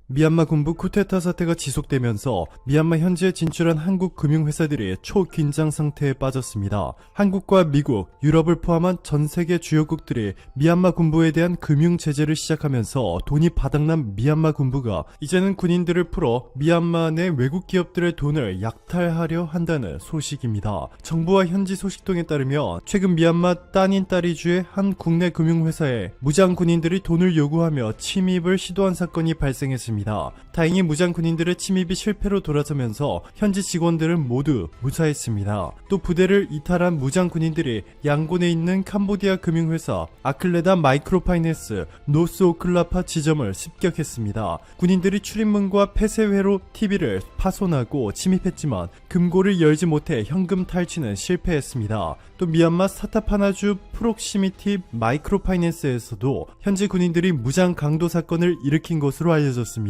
미얀마 군부 쿠데타 사태가 지속되면서 미얀마 현지에 진출한 한국 금융회사들이 초긴장 상태에 빠졌습니다. 한국과 미국, 유럽을 포함한 전 세계 주요국들이 미얀마 군부에 대한 금융 제재를 시작하면서 돈이 바닥난 미얀마 군부가 이제는 군인들을 풀어 미얀마 내 외국 기업들의 돈을 약탈하려 한다는 소식입니다. 정부와 현지 소식통에 따르면 최근 미얀마 따닌따리주의 한 국내 금융회사에 무장 군인들이 돈을 요구하며 침입을 시도한 사건이 발생했습니다. 다행히 무장 군인들의 침입이 실패로 돌아서면서 현지 직원들은 모두 무사했습니다. 또 부대를 이탈한 무장 군인들이 양곤에 있는 캄보디아 금융회사 아클레다 마이크로파이낸스 노스오클라파 지점을 습격했습니다. 군인들이 출입문과 폐쇄회로 TV를 파손하고 침입했지만 금고를 열지 못해 현금 탈취는 실패했습니다. 또 미얀마 사타파나주 프록시미티 마이크로파이낸스에서도 현지 군인들이 무장 강도 사건을 일으킨 것으로 알려졌습니다.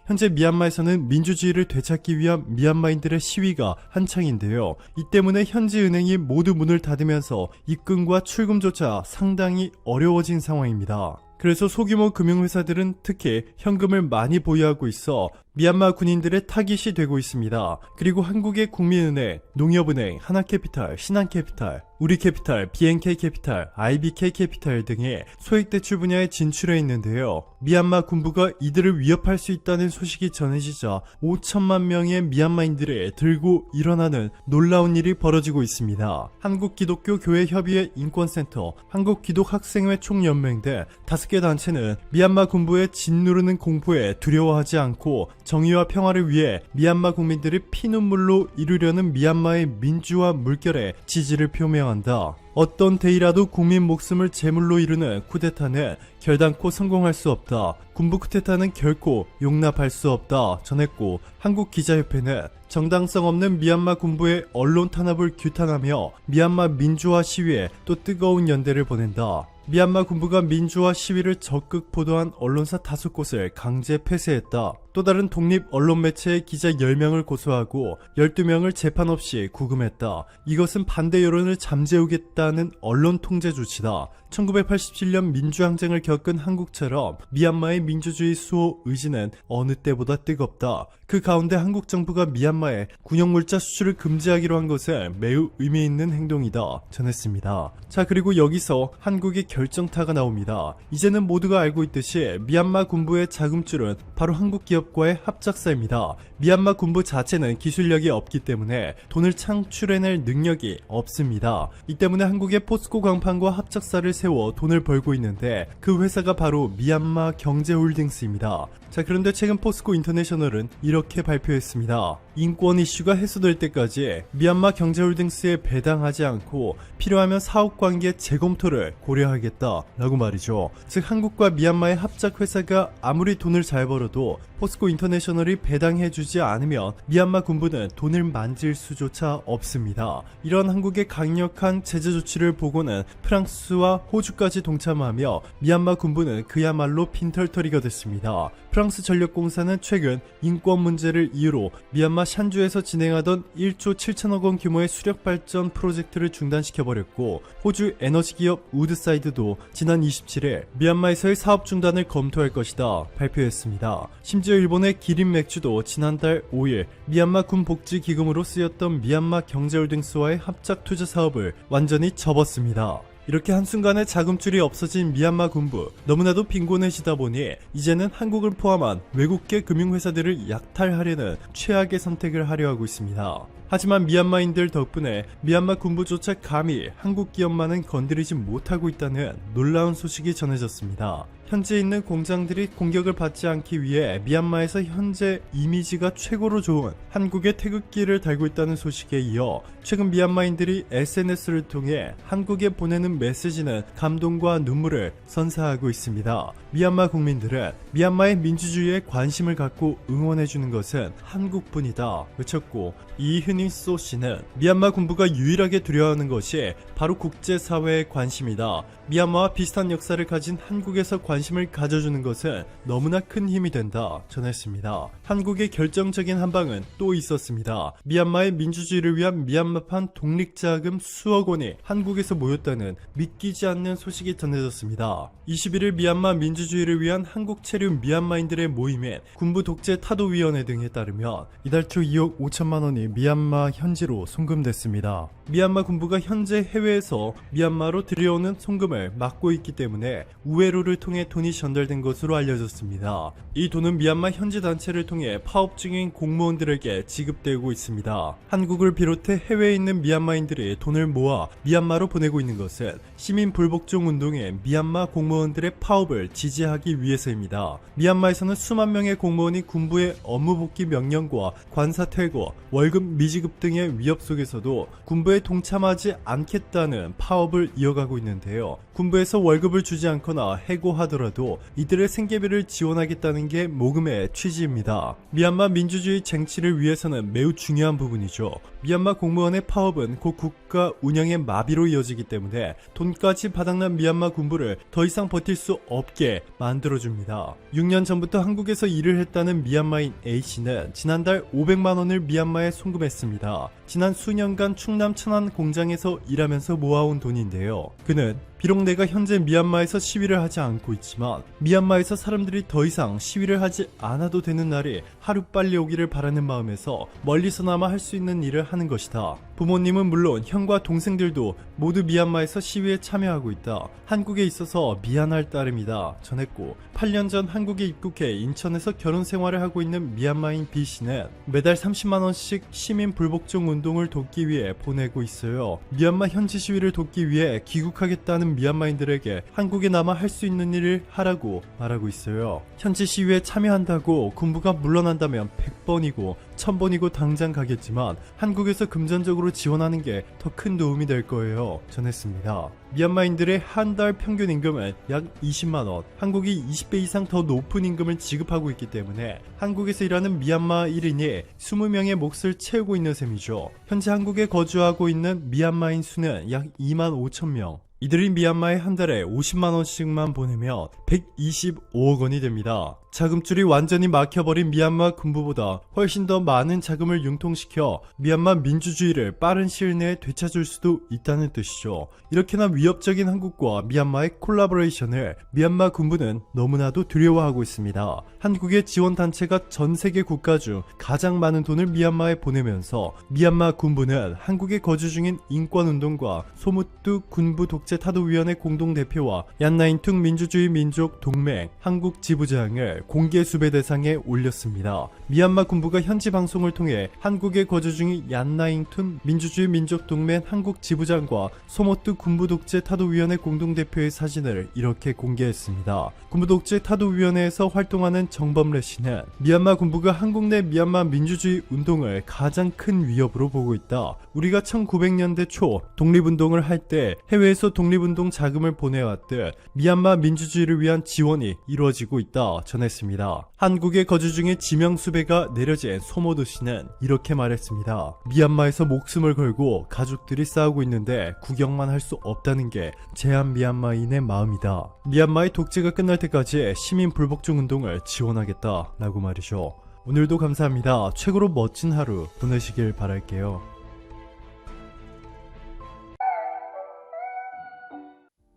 현재 미얀마에서는 민주주의를 되찾기 위한 미얀마인들의 시위가 한창인데요. 이 때문에 현지 은행이 모두 문을 닫으면서 입금과 출금조차 상당히 어려워진 상황입니다. 그래서 소규모 금융회사들은 특히 현금을 많이 보유하고 있어 미얀마 군인들의 타깃이 되고 있습니다. 그리고 한국의 국민은행, 농협은행, 하나캐피탈, 신한캐피탈, 우리캐피탈, BNK캐피탈, IBK캐피탈 등의 소액대출 분야에 진출해 있는데요. 미얀마 군부가 이들을 위협할 수 있다는 소식이 전해지자 5천만 명의 미얀마인들이 들고 일어나는 놀라운 일이 벌어지고 있습니다. 한국기독교교회협의회 인권센터, 한국기독학생회 총연맹 등 5개 단체는 미얀마 군부의 짓누르는 공포에 두려워하지 않고 정의와 평화를 위해 미얀마 국민들이 피눈물로 이루려는 미얀마의 민주화 물결에 지지를 표명한다. 어떤 대의라도 국민 목숨을 제물로 이루는 쿠데타는 결단코 성공할 수 없다. 군부 쿠데타는 결코 용납할 수 없다 전했고, 한국기자협회는 정당성 없는 미얀마 군부의 언론 탄압을 규탄하며 미얀마 민주화 시위에 또 뜨거운 연대를 보낸다. 미얀마 군부가 민주화 시위를 적극 보도한 언론사 5곳을 강제 폐쇄했다. 또 다른 독립 언론 매체의 기자 10명을 고소하고 12명을 재판 없이 구금했다. 이것은 반대 여론을 잠재우겠다는 언론 통제 조치다. 1987년 민주항쟁을 겪은 한국처럼 미얀마의 민주주의 수호 의지는 어느 때보다 뜨겁다. 그 가운데 한국 정부가 미얀마에 군용물자 수출을 금지하기로 한 것은 매우 의미 있는 행동이다 전했습니다. 자, 그리고 여기서 한국의 결정타가 나옵니다. 이제는 모두가 알고 있듯이 미얀마 군부의 자금줄은 바로 한국 기업과의 합작사입니다. 미얀마 군부 자체는 기술력이 없기 때문에 돈을 창출해낼 능력이 없습니다. 이 때문에 한국의 포스코 광판과 합작사를 세워 돈을 벌고 있는데 그 회사가 바로 미얀마 경제홀딩스입니다. 자, 그런데 최근 포스코 인터내셔널은 이렇게 발표했습니다. 인권 이슈가 해소될 때까지 미얀마 경제홀딩스에 배당하지 않고 필요하면 사업관계 재검토를 고려하겠다 라고 말이죠. 즉, 한국과 미얀마의 합작회사가 아무리 돈을 잘 벌어도 포스코 인터내셔널이 배당해주지 않으면 미얀마 군부는 돈을 만질 수조차 없습니다. 이런 한국의 강력한 제재 조치를 보고는 프랑스와 호주까지 동참하며 미얀마 군부는 그야말로 빈털터리가 됐습니다. 프랑스 전력공사는 최근 인권 문제를 이유로 미얀마 샨주에서 진행하던 1조 7천억 원 규모의 수력발전 프로젝트를 중단시켜버렸고, 호주 에너지기업 우드사이드도 지난 27일 미얀마에서의 사업 중단을 검토할 것이다 발표했습니다. 심지어 일본의 기린 맥주도 지난달 5일 미얀마 군복지기금으로 쓰였던 미얀마 경제홀딩스와의 합작 투자 사업을 완전히 접었습니다. 이렇게 한순간에 자금줄이 없어진 미얀마 군부, 너무나도 빈곤해지다 보니 이제는 한국을 포함한 외국계 금융회사들을 약탈하려는 최악의 선택을 하려 하고 있습니다. 하지만 미얀마인들 덕분에 미얀마 군부조차 감히 한국 기업만은 건드리지 못하고 있다는 놀라운 소식이 전해졌습니다. 현재 있는 공장들이 공격을 받지 않기 위해 미얀마에서 현재 이미지가 최고로 좋은 한국의 태극기를 달고 있다는 소식에 이어 최근 미얀마인들이 SNS를 통해 한국에 보내는 메시지는 감동과 눈물을 선사하고 있습니다. 미얀마 국민들은 미얀마의 민주주의에 관심을 갖고 응원해주는 것은 한국뿐이다 외쳤고, 이흔희 소 씨는 미얀마 군부가 유일하게 두려워하는 것이 바로 국제사회의 관심이다. 미얀마와 비슷한 역사를 가진 한국에서 관심을 가져주는 것은 너무나 큰 힘이 된다 전했습니다. 한국의 결정적인 한방은 또 있었습니다. 미얀마의 민주주의를 위한 미얀마판 독립자금 수억 원이 한국에서 모였다는 믿기지 않는 소식이 전해졌습니다. 21일 미얀마 민주 민주주의를 위한 한국 체류 미얀마인들의 모임인 군부 독재 타도위원회 등에 따르면 이달 초 2억 5천만 원이 미얀마 현지로 송금됐습니다. 미얀마 군부가 현재 해외에서 미얀마로 들여오는 송금을 막고 있기 때문에 우회로를 통해 돈이 전달된 것으로 알려졌습니다. 이 돈은 미얀마 현지 단체를 통해 파업 중인 공무원들에게 지급되고 있습니다. 한국을 비롯해 해외에 있는 미얀마인들이 돈을 모아 미얀마로 보내고 있는 것은 시민 불복종 운동에 미얀마 공무원들의 파업을 지지하기 위해서입니다. 미얀마에서는 수만 명의 공무원이 군부의 업무 복귀 명령과 관사 퇴거, 월급 미지급 등의 위협 속에서도 군부에 동참하지 않겠다는 파업을 이어가고 있는데요. 군부에서 월급을 주지 않거나 해고하더라도 이들의 생계비를 지원하겠다는 게 모금의 취지입니다. 미얀마 민주주의 쟁취를 위해서는 매우 중요한 부분이죠. 미얀마 공무원의 파업은 곧 국가 운영의 마비로 이어지기 때문에 돈까지 바닥난 미얀마 군부를 더 이상 버틸 수 없게 만들어줍니다. 6년 전부터 한국에서 일을 했다는 미얀마인 A씨는 지난달 500만 원을 미얀마에 송금했습니다. 지난 수년간 충남 천안 공장에서 일하면서 모아온 돈인데요. 그는 비록 내가 현재 미얀마에서 시위를 하지 않고 있지만 미얀마에서 사람들이 더 이상 시위를 하지 않아도 되는 날이 하루빨리 오기를 바라는 마음에서 멀리서나마 할 수 있는 일을 하는 것이다. 부모님은 물론 형과 동생들도 모두 미얀마에서 시위에 참여하고 있다. 한국에 있어서 미안할 따름이다 전했고, 8년 전 한국에 입국해 인천에서 결혼 생활을 하고 있는 미얀마인 B씨는 매달 30만 원씩 시민 불복종 운동을 돕기 위해 보내고 있어요. 미얀마 현지 시위를 돕기 위해 귀국하겠다는 미얀마인들에게 한국에 남아 할 수 있는 일을 하라고 말하고 있어요. 현지 시위에 참여한다고 군부가 물러난다면 100번이고 1000번이고 당장 가겠지만 한국에서 금전적으로 지원하는 게 더 큰 도움이 될 거예요 전했습니다. 미얀마인들의 한 달 평균 임금은 약 20만 원, 한국이 20배 이상 더 높은 임금을 지급하고 있기 때문에 한국에서 일하는 미얀마 1인이 20명의 몫을 채우고 있는 셈이죠. 현재 한국에 거주하고 있는 미얀마인 수는 약 2만 5천 명. 이들이 미얀마에 한 달에 50만 원씩만 보내면 125억 원이 됩니다. 자금줄이 완전히 막혀버린 미얀마 군부보다 훨씬 더 많은 자금을 융통시켜 미얀마 민주주의를 빠른 시일 내에 되찾을 수도 있다는 뜻이죠. 이렇게나 위협적인 한국과 미얀마의 콜라보레이션을 미얀마 군부는 너무나도 두려워하고 있습니다. 한국의 지원단체가 전 세계 국가 중 가장 많은 돈을 미얀마에 보내면서 미얀마 군부는 한국에 거주 중인 인권운동과 소무뚜 군부 독재 타도위원회 공동대표와 얀나인퉁 민주주의 민족 동맹 한국 지부장을 공개 수배 대상에 올렸습니다. 미얀마 군부가 현지 방송을 통해 한국에 거주 중인 얀나인툰 민주주의 민족 동맹 한국 지부장과 소모뚜 군부 독재 타도위원회 공동대표의 사진을 이렇게 공개했습니다. 군부 독재 타도위원회에서 활동하는 정범래 씨는 미얀마 군부가 한국 내 미얀마 민주주의 운동을 가장 큰 위협으로 보고 있다. 우리가 1900년대 초 독립운동을 할 때 해외에서 독립운동 자금을 보내왔듯 미얀마 민주주의를 위한 지원이 이루어지고 있다 전했습니다. 한국에 거주 중에 지명 수배가 내려진 소모도 씨는 이렇게 말했습니다. 미얀마에서 목숨을 걸고 가족들이 싸우고 있는데 구경만 할 수 없다는 게 제한 미얀마인의 마음이다. 미얀마의 독재가 끝날 때까지 시민 불복종 운동을 지원하겠다 라고 말이죠. 오늘도 감사합니다. 최고로 멋진 하루 보내시길 바랄게요.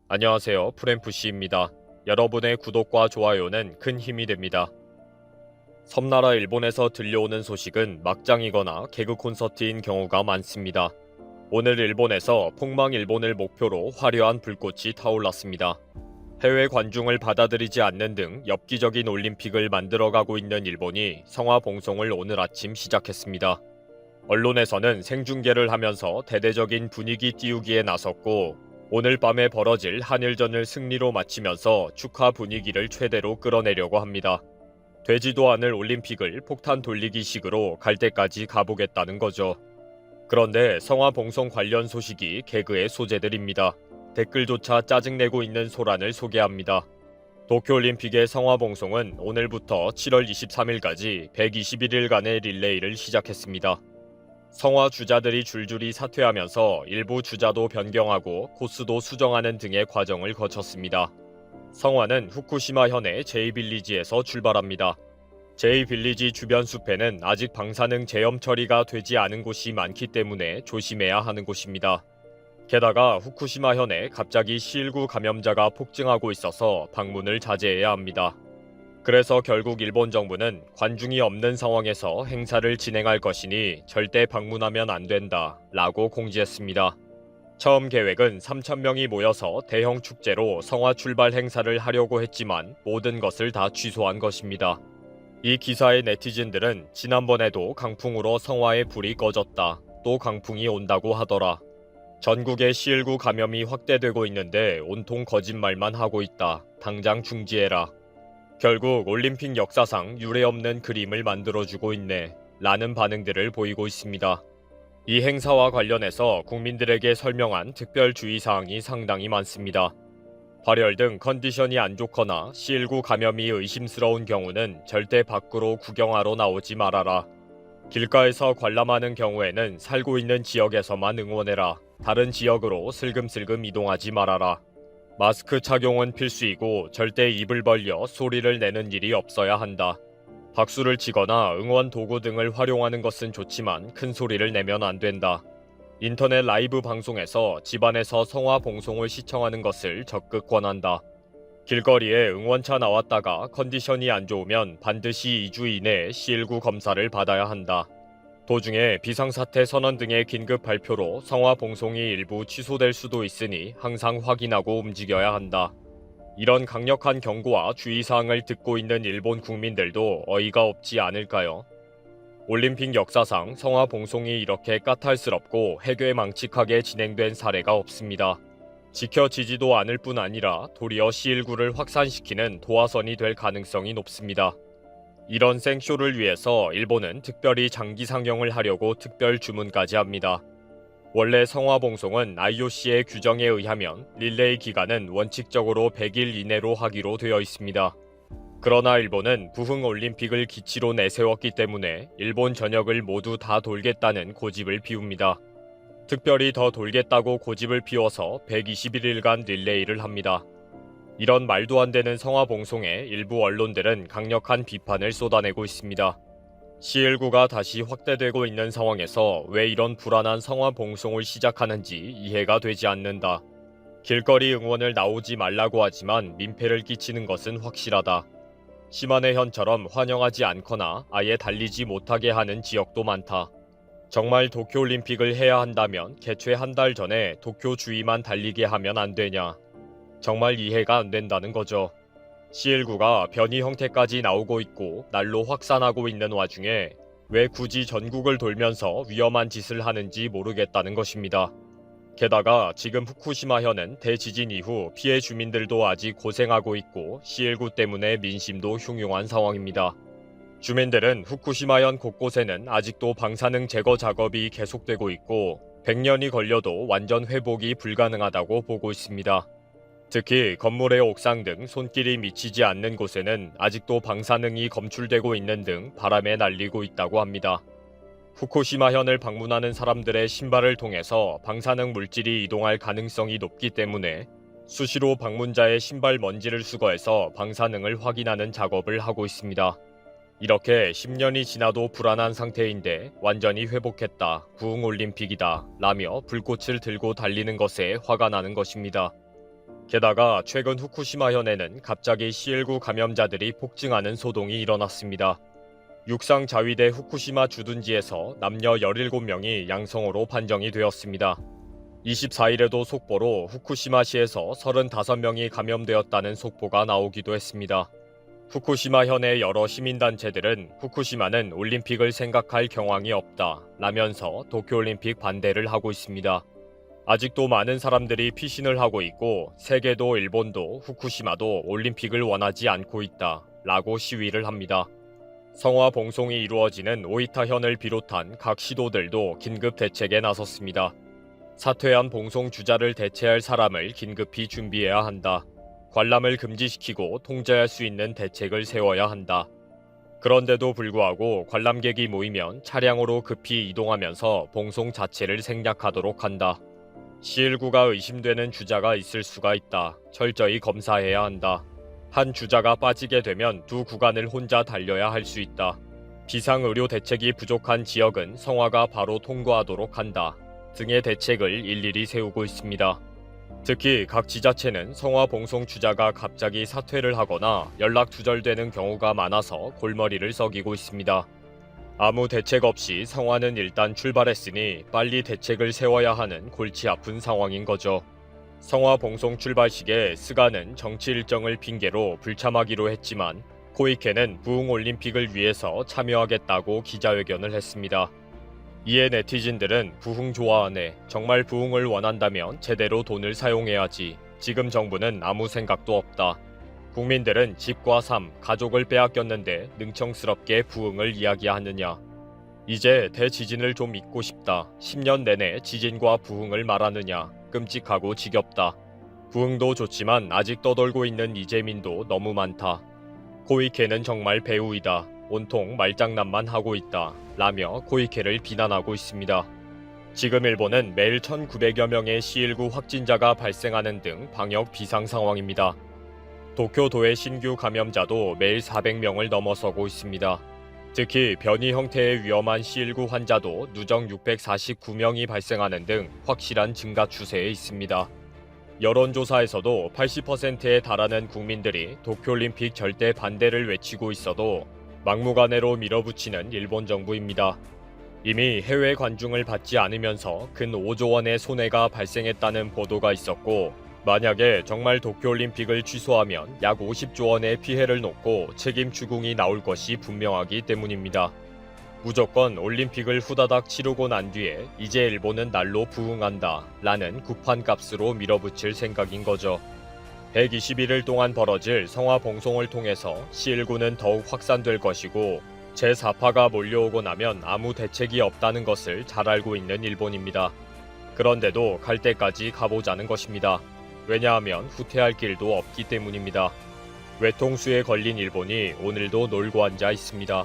안녕하세요, 프렌푸시입니다. 여러분의 구독과 좋아요는 큰 힘이 됩니다. 섬나라 일본에서 들려오는 소식은 막장이거나 개그 콘서트인 경우가 많습니다. 오늘 일본에서 폭망 일본을 목표로 화려한 불꽃이 타올랐습니다. 해외 관중을 받아들이지 않는 등 엽기적인 올림픽을 만들어가고 있는 일본이 성화 봉송을 오늘 아침 시작했습니다. 언론에서는 생중계를 하면서 대대적인 분위기 띄우기에 나섰고, 오늘 밤에 벌어질 한일전을 승리로 마치면서 축하 분위기를 최대로 끌어내려고 합니다. 되지도 않을 올림픽을 폭탄 돌리기식으로 갈 때까지 가보겠다는 거죠. 그런데 성화 봉송 관련 소식이 개그의 소재들입니다. 댓글조차 짜증내고 있는 소란을 소개합니다. 도쿄올림픽의 성화 봉송은 오늘부터 7월 23일까지 121일간의 릴레이를 시작했습니다. 성화 주자들이 줄줄이 사퇴하면서 일부 주자도 변경하고 코스도 수정하는 등의 과정을 거쳤습니다. 성화는 후쿠시마 현의 제이빌리지에서 출발합니다. 제이빌리지 주변 숲에는 아직 방사능 제염 처리가 되지 않은 곳이 많기 때문에 조심해야 하는 곳입니다. 게다가 후쿠시마 현에 갑자기 C19 감염자가 폭증하고 있어서 방문을 자제해야 합니다. 그래서 결국 일본 정부는 관중이 없는 상황에서 행사를 진행할 것이니 절대 방문하면 안 된다 라고 공지했습니다. 처음 계획은 3,000명이 모여서 대형 축제로 성화 출발 행사를 하려고 했지만 모든 것을 다 취소한 것입니다. 이 기사의 네티즌들은 지난번에도 강풍으로 성화의 불이 꺼졌다. 또 강풍이 온다고 하더라. 전국에 C19 감염이 확대되고 있는데 온통 거짓말만 하고 있다. 당장 중지해라. 결국 올림픽 역사상 유례없는 그림을 만들어주고 있네. 라는 반응들을 보이고 있습니다. 이 행사와 관련해서 국민들에게 설명한 특별 주의사항이 상당히 많습니다. 발열 등 컨디션이 안 좋거나 C19 감염이 의심스러운 경우는 절대 밖으로 구경하러 나오지 말아라. 길가에서 관람하는 경우에는 살고 있는 지역에서만 응원해라. 다른 지역으로 슬금슬금 이동하지 말아라. 마스크 착용은 필수이고 절대 입을 벌려 소리를 내는 일이 없어야 한다. 박수를 치거나 응원 도구 등을 활용하는 것은 좋지만 큰 소리를 내면 안 된다. 인터넷 라이브 방송에서 집안에서 성화 봉송을 시청하는 것을 적극 권한다. 길거리에 응원차 나왔다가 컨디션이 안 좋으면 반드시 2주 이내에 C19 검사를 받아야 한다. 도중에 비상사태 선언 등의 긴급 발표로 성화 봉송이 일부 취소될 수도 있으니 항상 확인하고 움직여야 한다. 이런 강력한 경고와 주의사항을 듣고 있는 일본 국민들도 어이가 없지 않을까요? 올림픽 역사상 성화 봉송이 이렇게 까탈스럽고 해괴망측하게 진행된 사례가 없습니다. 지켜지지도 않을 뿐 아니라 도리어 C19를 확산시키는 도화선이 될 가능성이 높습니다. 이런 생쇼를 위해서 일본은 특별히 장기 상영을 하려고 특별 주문까지 합니다. 원래 성화봉송은 IOC의 규정에 의하면 릴레이 기간은 원칙적으로 100일 이내로 하기로 되어 있습니다. 그러나 일본은 부흥 올림픽을 기치로 내세웠기 때문에 일본 전역을 모두 다 돌겠다는 고집을 피웁니다. 특별히 더 돌겠다고 고집을 피워서 121일간 릴레이를 합니다. 이런 말도 안 되는 성화봉송에 일부 언론들은 강력한 비판을 쏟아내고 있습니다. C19가 다시 확대되고 있는 상황에서 왜 이런 불안한 성화봉송을 시작하는지 이해가 되지 않는다. 길거리 응원을 나오지 말라고 하지만 민폐를 끼치는 것은 확실하다. 시마네 현처럼 환영하지 않거나 아예 달리지 못하게 하는 지역도 많다. 정말 도쿄올림픽을 해야 한다면 개최 한 달 전에 도쿄 주위만 달리게 하면 안 되냐. 정말 이해가 안 된다는 거죠. C19가 변이 형태까지 나오고 있고 날로 확산하고 있는 와중에 왜 굳이 전국을 돌면서 위험한 짓을 하는지 모르겠다는 것입니다. 게다가 지금 후쿠시마현은 대지진 이후 피해 주민들도 아직 고생하고 있고 C19 때문에 민심도 흉흉한 상황입니다. 주민들은 후쿠시마현 곳곳에는 아직도 방사능 제거 작업이 계속되고 있고 100년이 걸려도 완전 회복이 불가능하다고 보고 있습니다. 특히 건물의 옥상 등 손길이 미치지 않는 곳에는 아직도 방사능이 검출되고 있는 등 바람에 날리고 있다고 합니다. 후쿠시마현을 방문하는 사람들의 신발을 통해서 방사능 물질이 이동할 가능성이 높기 때문에 수시로 방문자의 신발 먼지를 수거해서 방사능을 확인하는 작업을 하고 있습니다. 이렇게 10년이 지나도 불안한 상태인데 완전히 회복했다, 부흥올림픽이다 라며 불꽃을 들고 달리는 것에 화가 나는 것입니다. 게다가 최근 후쿠시마현에는 갑자기 C19 감염자들이 폭증하는 소동이 일어났습니다. 육상 자위대 후쿠시마 주둔지에서 남녀 17명이 양성으로 판정이 되었습니다. 24일에도 속보로 후쿠시마시에서 35명이 감염되었다는 속보가 나오기도 했습니다. 후쿠시마현의 여러 시민단체들은 후쿠시마는 올림픽을 생각할 경황이 없다 라면서 도쿄올림픽 반대를 하고 있습니다. 아직도 많은 사람들이 피신을 하고 있고 세계도 일본도 후쿠시마도 올림픽을 원하지 않고 있다 라고 시위를 합니다. 성화 봉송이 이루어지는 오이타현을 비롯한 각 시도들도 긴급 대책에 나섰습니다. 사퇴한 봉송 주자를 대체할 사람을 긴급히 준비해야 한다. 관람을 금지시키고 통제할 수 있는 대책을 세워야 한다. 그런데도 불구하고 관람객이 모이면 차량으로 급히 이동하면서 봉송 자체를 생략하도록 한다. C19가 의심되는 주자가 있을 수가 있다. 철저히 검사해야 한다. 한 주자가 빠지게 되면 두 구간을 혼자 달려야 할 수 있다. 비상의료 대책이 부족한 지역은 성화가 바로 통과하도록 한다. 등의 대책을 일일이 세우고 있습니다. 특히 각 지자체는 성화 봉송 주자가 갑자기 사퇴를 하거나 연락 두절되는 경우가 많아서 골머리를 썩이고 있습니다. 아무 대책 없이 성화는 일단 출발했으니 빨리 대책을 세워야 하는 골치 아픈 상황인 거죠. 성화 봉송 출발식에 스가는 정치 일정을 핑계로 불참하기로 했지만 코이케는 부흥올림픽을 위해서 참여하겠다고 기자회견을 했습니다. 이에 네티즌들은 부흥 좋아하네. 정말 부흥을 원한다면 제대로 돈을 사용해야지. 지금 정부는 아무 생각도 없다. 국민들은 집과 삶, 가족을 빼앗겼는데 능청스럽게 부흥을 이야기하느냐. 이제 대지진을 좀 잊고 싶다. 10년 내내 지진과 부흥을 말하느냐. 끔찍하고 지겹다. 부흥도 좋지만 아직 떠돌고 있는 이재민도 너무 많다. 코이케는 정말 배우이다. 온통 말장난만 하고 있다. 라며 코이케를 비난하고 있습니다. 지금 일본은 매일 1900여 명의 C19 확진자가 발생하는 등 방역 비상 상황입니다. 도쿄도의 신규 감염자도 매일 400명을 넘어서고 있습니다. 특히 변이 형태의 위험한 C19 환자도 누적 649명이 발생하는 등 확실한 증가 추세에 있습니다. 여론조사에서도 80%에 달하는 국민들이 도쿄올림픽 절대 반대를 외치고 있어도 막무가내로 밀어붙이는 일본 정부입니다. 이미 해외 관중을 받지 않으면서 근 5조 원의 손해가 발생했다는 보도가 있었고, 만약에 정말 도쿄올림픽을 취소하면 약 50조 원의 피해를 놓고 책임 추궁이 나올 것이 분명하기 때문입니다. 무조건 올림픽을 후다닥 치르고 난 뒤에 이제 일본은 날로 부흥한다 라는 구판값으로 밀어붙일 생각인 거죠. 121일 동안 벌어질 성화 봉송을 통해서 C19는 더욱 확산될 것이고, 제4파가 몰려오고 나면 아무 대책이 없다는 것을 잘 알고 있는 일본입니다. 그런데도 갈 때까지 가보자는 것입니다. 왜냐하면 후퇴할 길도 없기 때문입니다. 외통수에 걸린 일본이 오늘도 놀고 앉아 있습니다.